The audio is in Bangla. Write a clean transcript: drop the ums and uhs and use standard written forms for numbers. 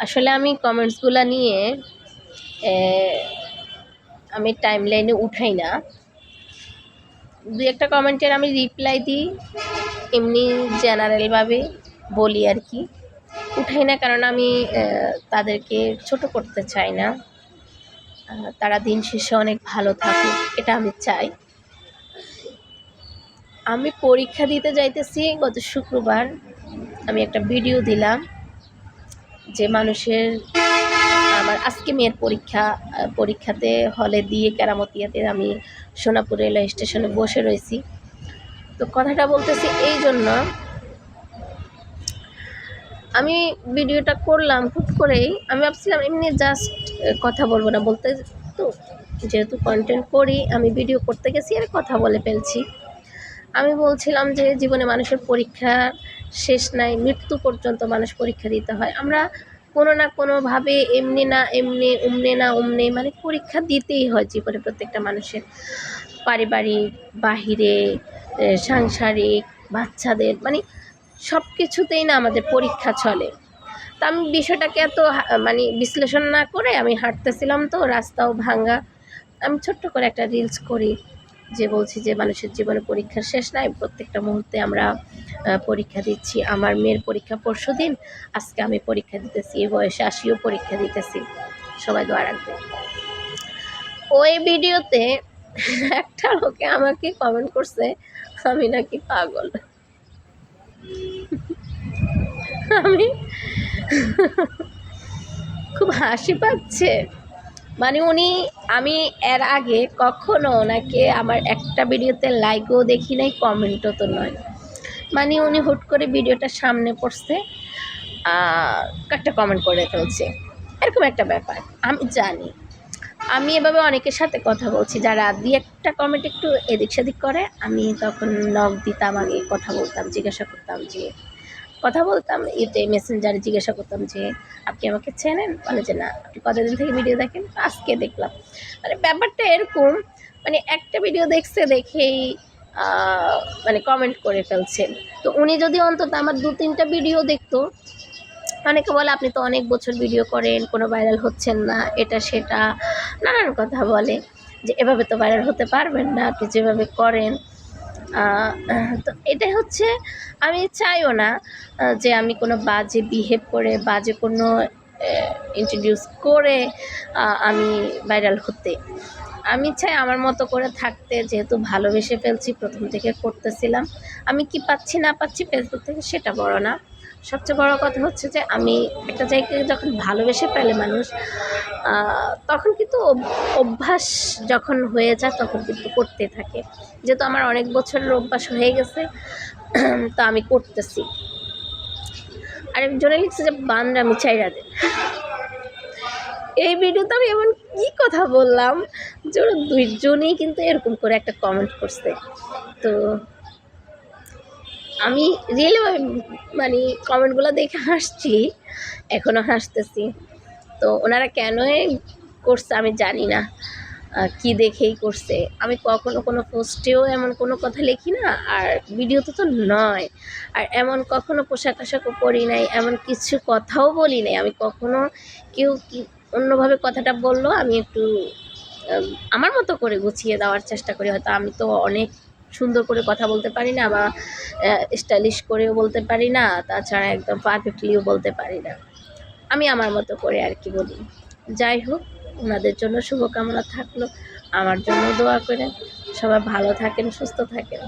আসলে আমি কমেন্টসগুলো নিয়ে আমি টাইমলাইনে উঠাই না। দুই একটা কমেন্টের আমি রিপ্লাই দিই, এমনি জেনারেলভাবে বলি আর কি। উঠাই না কারণ আমি তাদেরকে ছোট করতে চাই না। তারা দিন শেষে অনেক ভালো থাকুক, এটা আমি চাই। আমি পরীক্ষা দিতে যাইতেছি গত শুক্রবার। আমি একটা ভিডিও দিলাম যে মানুষের, আমার আজকে মেয়ের পরীক্ষাতে হলে দিয়ে কেরামতিয়াতে আমি সোনাপুর রেলওয়ে স্টেশনে বসে রয়েছি। তো কথাটা বলতেছি এই জন্য, আমি ভিডিওটা করলাম হুট করেই। আমি ভাবছিলাম এমনি জাস্ট কথা বলবো না, বলতে তো যেহেতু কন্টেন্ট করি, আমি ভিডিও করতে গেছি আর কথা বলে ফেলছি। আমি বলছিলাম যে জীবনে মানুষের পরীক্ষা শেষ নাই, মৃত্যু পর্যন্ত মানুষ পরীক্ষা দিতে হয়। আমরা কোনো না কোনোভাবে এমনি না এমনি, অমনে না অমনে, মানে পরীক্ষা দিতেই হয় জীবনে প্রত্যেকটা মানুষের। পারিবারিক, বাহিরে, সাংসারিক, বাচ্চাদের, মানে সব কিছুতেই না আমাদের পরীক্ষা চলে। তা আমি বিষয়টাকে এত মানে বিশ্লেষণ না করে আমি হাঁটতেছিলাম, তো রাস্তাও ভাঙ্গা। আমি ছোট্ট করে একটা রিলস করি যে বলছি যে মানুষের জীবনে পরীক্ষার শেষ নাই, প্রত্যেকটা মুহূর্তে আমরা পরীক্ষা দিচ্ছি। আমার মেয়ের পরীক্ষা পরশুদিন, আজকে আমি পরীক্ষা দিতেছি, এই বয়সে আসিও পরীক্ষা দিতেছি, সবাই দোয়া রাখবে। ওই ভিডিওতে একটা লোকে আমাকে কমেন্ট করছে আমি নাকি পাগল। আমি খুব হাসি পাচ্ছে। মানে আমি এর আগে কখনো ওনাকে আমার একটা ভিডিওতে লাইকও দেখি নাই, কমেন্টও তো নয়। মানে উনি হুট করে ভিডিওটা সামনে পড়ছে, একটা কমেন্ট করে ফেলছে, এরকম একটা ব্যাপার। আমি জানি, আমি এভাবে অনেকের সাথে কথা বলছি, যারা দিয়ে একটা কমেন্ট একটু এদিক সেদিক করে, আমি তখন নক দিতাম, আগে কথা বলতাম, জিজ্ঞাসা করতাম যে এতে মেসেঞ্জারে জিজ্ঞাসা করতাম যে আপনি আমাকে চেনেন? বলে যে না। আপনি কতদিন থেকে ভিডিও দেখেন? আজকে দেখলাম। মানে ব্যাপারটা এরকম, মানে একটা ভিডিও দেখছে দেখেই মানে কমেন্ট করে ফেলছে। তো উনি যদি অন্তত আমার 2-3টা ভিডিও দেখতো, অনেকে বলে আপনি তো অনেক বছর ভিডিও করেন, কোনো ভাইরাল হচ্ছেন না, এটা সেটা নানান কথা বলে, যে এভাবে তো ভাইরাল হতে পারবেন না আপনি যেভাবে করেন। তো এটাই হচ্ছে, আমি চাইও না যে আমি কোনো বাজে বিহেভ করে, বাজে কোনো ইন্ট্রোডিউস করে আমি ভাইরাল হতে। আমি চাই আমার মতো করে থাকতে, যেহেতু ভালোবেসে ফেলছি, প্রথম থেকে করতেছিলাম। আমি কি পাচ্ছি না পাচ্ছি ফেসবুক থেকে সেটা বড় না। সবচেয়ে বড় কথা হচ্ছে যে আমি একটা জায়গায় যখন ভালোবেসে ফেলে মানুষ, তখন কিন্তু অভ্যাস যখন হয়ে যায় তখন কিন্তু করতে থাকে। যেহেতু আমার অনেক বছরের অভ্যাস হয়ে গেছে, তো আমি করতেছি। আরেকজনে লিখছে যে বান্দরামি চাইরা দেন। এই ভিডিওতে আমি এমন কি কথা বললাম যে ওরা দুইজনেই কিন্তু এরকম করে একটা কমেন্ট করছে। তো আমি রিয়েলি মানে কমেন্টগুলো দেখে হাসছি, এখনও হাসতেছি। তো ওনারা কেন করছে আমি জানি না, কি দেখেই করছে। আমি কখনো কোনো পোস্টেও এমন কোনো কথা লিখি না, আর ভিডিওতে তো নয়। আর এমন কখনো পোশাক আশাকও পরি নাই, এমন কিছু কথাও বলি নাই। আমি কখনো কেউ কি অন্যভাবে কথাটা বললো, আমি একটু আমার মতো করে গুছিয়ে দেওয়ার চেষ্টা করি। হয়তো আমি তো অনেক সুন্দর করে কথা বলতে পারি না, বা স্টাইলিশ করেও বলতে পারি না, তাছাড়া একদম পারফেক্টলিও বলতে পারি না। আমি আমার মতো করে আর কি বলি। যাই হোক, ওনাদের জন্য শুভকামনা থাকলো, আমার জন্য দোয়া করেন। সবাই ভালো থাকেন, সুস্থ থাকেন।